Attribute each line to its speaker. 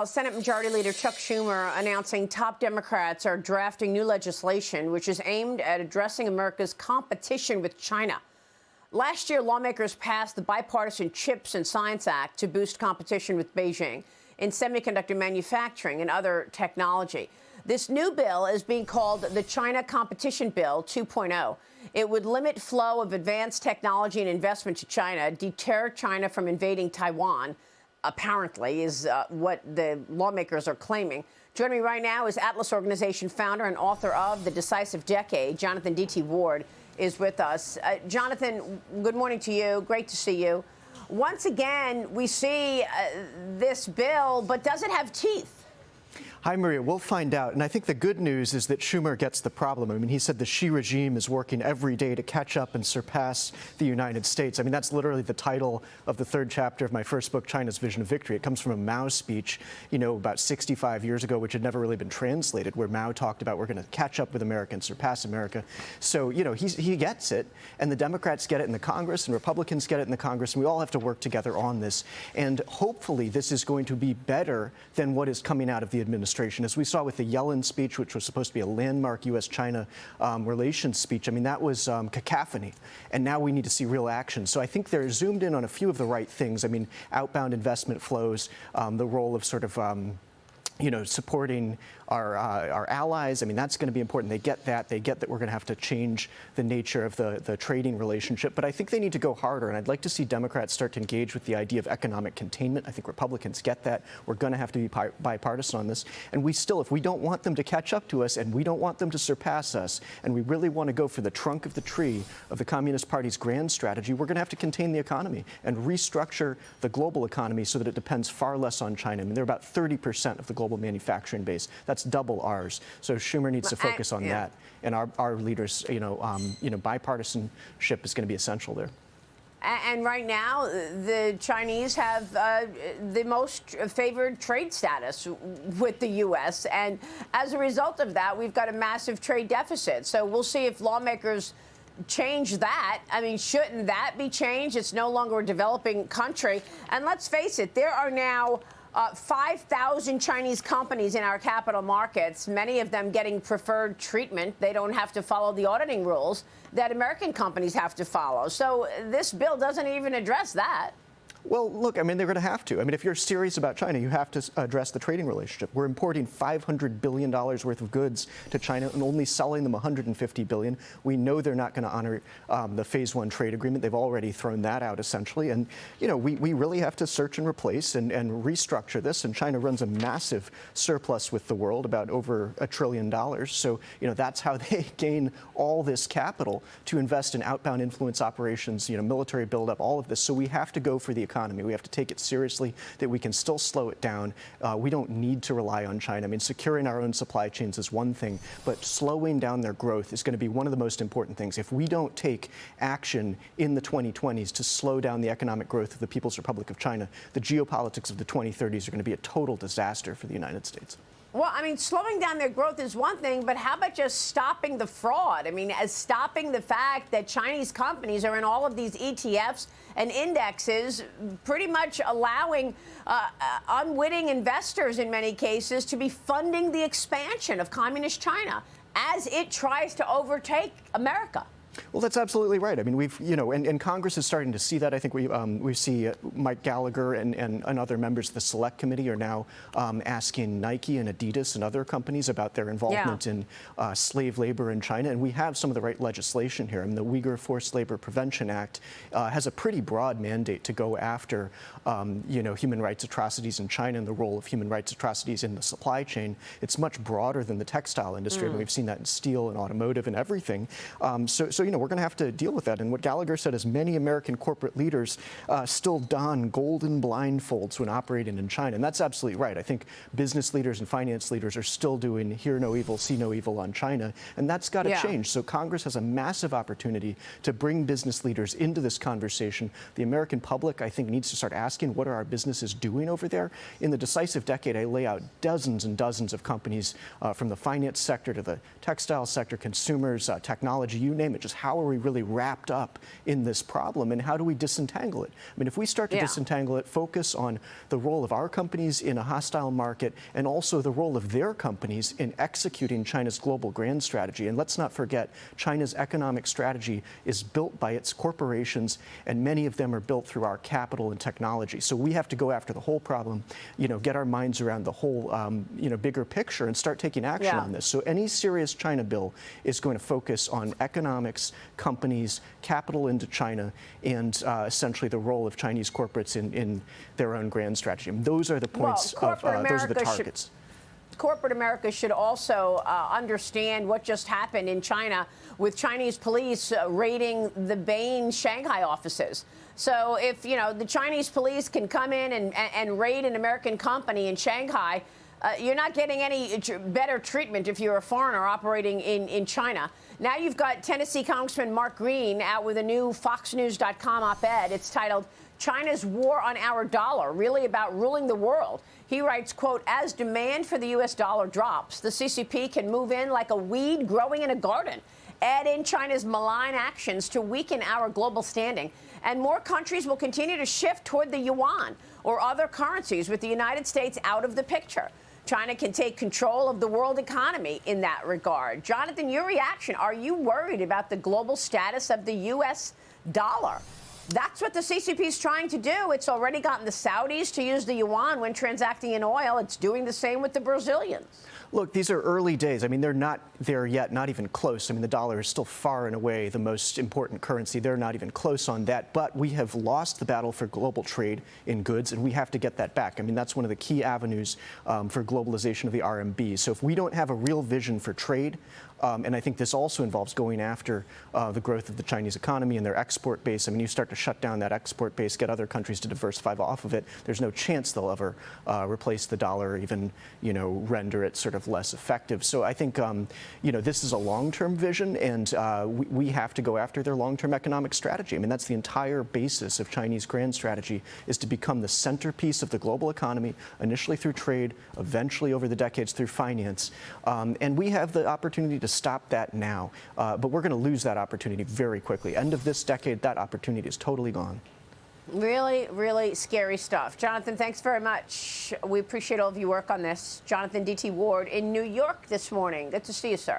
Speaker 1: Senate Majority Leader Chuck Schumer announcing top Democrats are drafting new legislation which is aimed at addressing America's competition with China. Last year, lawmakers passed the bipartisan CHIPS and Science Act to boost competition with Beijing in semiconductor manufacturing and other technology. This new bill is being called the China Competition Bill 2.0. It would limit flow of advanced technology and investment to China, deter China from invading Taiwan, apparently, is what the lawmakers are claiming. Joining me right now is Atlas Organization founder and author of The Decisive Decade, Jonathan D.T. Ward, is with us. Jonathan, good morning to you. Great to see you. Once again, we see this bill, but does it have teeth?
Speaker 2: Hi, Maria. We'll find out. And I think the good news is that Schumer gets the problem. I mean, he said the Xi regime is working every day to catch up and surpass the United States. I mean, that's literally the title of the third chapter of my first book, China's Vision of Victory. It comes from a Mao speech, about 65 years ago, which had never really been translated, where Mao talked about we're going to catch up with America and surpass America. So, he gets it. And the Democrats get it in the Congress, and Republicans get it in the Congress. And we all have to work together on this. And hopefully this is going to be better than what is coming out of the administration. As we saw with the Yellen speech, which was supposed to be a landmark U.S.-China relations speech, I mean, that was cacophony. And now we need to see real action. So I think they're zoomed in on a few of the right things. I mean, outbound investment flows, the role of sort of supporting our allies. I mean, that's going to be important. They get that. They get that we're going to have to change the nature of the trading relationship. But I think they need to go harder. And I'd like to see Democrats start to engage with the idea of economic containment. I think Republicans get that. We're going to have to be bipartisan on this. And we still, if we don't want them to catch up to us and we don't want them to surpass us, and we really want to go for the trunk of the tree of the Communist Party's grand strategy, we're going to have to contain the economy and restructure the global economy so that it depends far less on China. I mean, they're about 30% of the global manufacturing base. That's double ours. So Schumer needs to focus on that. And our leaders, bipartisanship is going to be essential there.
Speaker 1: And right now, the Chinese have the most favored trade status with the U.S. And as a result of that, we've got a massive trade deficit. So we'll see if lawmakers change that. I mean, shouldn't that be changed? It's no longer a developing country. And let's face it, there are now 5,000 Chinese companies in our capital markets, many of them getting preferred treatment. They don't have to follow the auditing rules that American companies have to follow. So this bill doesn't even address that.
Speaker 2: Well, look, I mean, they're going to have to. I mean, if you're serious about China, you have to address the trading relationship. We're importing $500 billion worth of goods to China and only selling them $150 billion. We know they're not going to honor the Phase 1 trade agreement. They've already thrown that out, essentially. And, we really have to search and replace and restructure this. And China runs a massive surplus with the world, about over $1 trillion. So, that's how they gain all this capital to invest in outbound influence operations, military buildup, all of this. So we have to go for the economy. We have to take it seriously, that we can still slow it down. We don't need to rely on China. I mean, securing our own supply chains is one thing, but slowing down their growth is going to be one of the most important things. If we don't take action in the 2020s to slow down the economic growth of the People's Republic of China, the geopolitics of the 2030s are going to be a total disaster for the United States.
Speaker 1: Well, I mean, slowing down their growth is one thing, but how about just stopping the fraud? I mean, as stopping the fact that Chinese companies are in all of these ETFs and indexes, pretty much allowing unwitting investors in many cases to be funding the expansion of communist China as it tries to overtake America.
Speaker 2: Well, that's absolutely right. I mean, and Congress is starting to see that. I think we see Mike Gallagher and other members of the Select Committee are now asking Nike and Adidas and other companies about their involvement in slave labor in China. And we have some of the right legislation here. I mean, the Uyghur Forced Labor Prevention Act has a pretty broad mandate to go after, human rights atrocities in China and the role of human rights atrocities in the supply chain. It's much broader than the textile industry. I mean, we've seen that in steel and automotive and everything. So we're going to have to deal with that. And what Gallagher said is many American corporate leaders still don golden blindfolds when operating in China. And that's absolutely right. I think business leaders and finance leaders are still doing hear no evil, see no evil on China. And that's got to change. So Congress has a massive opportunity to bring business leaders into this conversation. The American public, I think, needs to start asking, what are our businesses doing over there? In the Decisive Decade, I lay out dozens and dozens of companies from the finance sector to the textile sector, consumers, technology, you name it, just just how are we really wrapped up in this problem and how do we disentangle it? I mean, if we start to disentangle it, focus on the role of our companies in a hostile market and also the role of their companies in executing China's global grand strategy. And let's not forget, China's economic strategy is built by its corporations, and many of them are built through our capital and technology. So we have to go after the whole problem, get our minds around the whole, bigger picture and start taking action on this. So any serious China bill is going to focus on economics, companies, capital into China, and essentially the role of Chinese corporates in their own grand strategy. And those are the points those are the targets.
Speaker 1: Corporate America should also understand what just happened in China with Chinese police raiding the Bain Shanghai offices. So if, the Chinese police can come in and raid an American company in Shanghai, you're not getting any better treatment if you're a foreigner operating in China. Now you've got Tennessee Congressman Mark Green out with a new FoxNews.com op-ed. It's titled, "China's War on Our Dollar, Really About Ruling the World." He writes, quote, "As demand for the U.S. dollar drops, the CCP can move in like a weed growing in a garden, add in China's malign actions to weaken our global standing, and more countries will continue to shift toward the yuan or other currencies with the United States out of the picture. China can take control of the world economy in that regard." Jonathan, your reaction, are you worried about the global status of the U.S. dollar? That's what the CCP is trying to do. It's already gotten the Saudis to use the yuan when transacting in oil. It's doing the same with the Brazilians.
Speaker 2: Look, these are early days. I mean, they're not there yet, not even close. I mean, the dollar is still far and away the most important currency. They're not even close on that. But we have lost the battle for global trade in goods, and we have to get that back. I mean, that's one of the key avenues for globalization of the RMB. So if we don't have a real vision for trade, and I think this also involves going after the growth of the Chinese economy and their export base. I mean, you start to shut down that export base, get other countries to diversify off of it. There's no chance they'll ever replace the dollar or even, render it sort of less effective. So I think, this is a long-term vision, and we have to go after their long-term economic strategy. I mean, that's the entire basis of Chinese grand strategy, is to become the centerpiece of the global economy, initially through trade, eventually over the decades through finance. And we have the opportunity to stop that now. But we're going to lose that opportunity very quickly. End of this decade, that opportunity is totally gone.
Speaker 1: Really, really scary stuff. Jonathan, thanks very much. We appreciate all of your work on this. Jonathan D.T. Ward in New York this morning. Good to see you, sir.